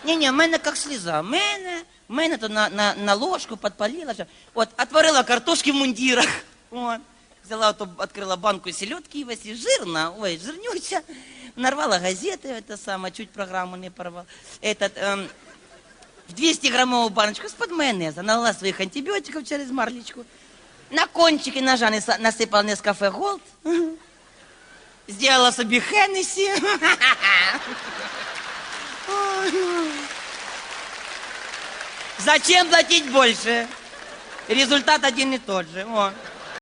Не-не, в мене як сліза. В мене то на ложку підпалила. От, отварила картошки в мундирах. От. Взяла, открыла банку селедки, Васі, жирна, ой, жирнюча. Нарвала газети, это самое, чуть программу не порвала. В 200-граммовую баночку с-под майонеза налила своих антибиотиков через марлечку. На кончики ножа насыпала Нескафе Голд. Сделала себе Хеннесси. Зачем платить больше? Результат один и тот же. О.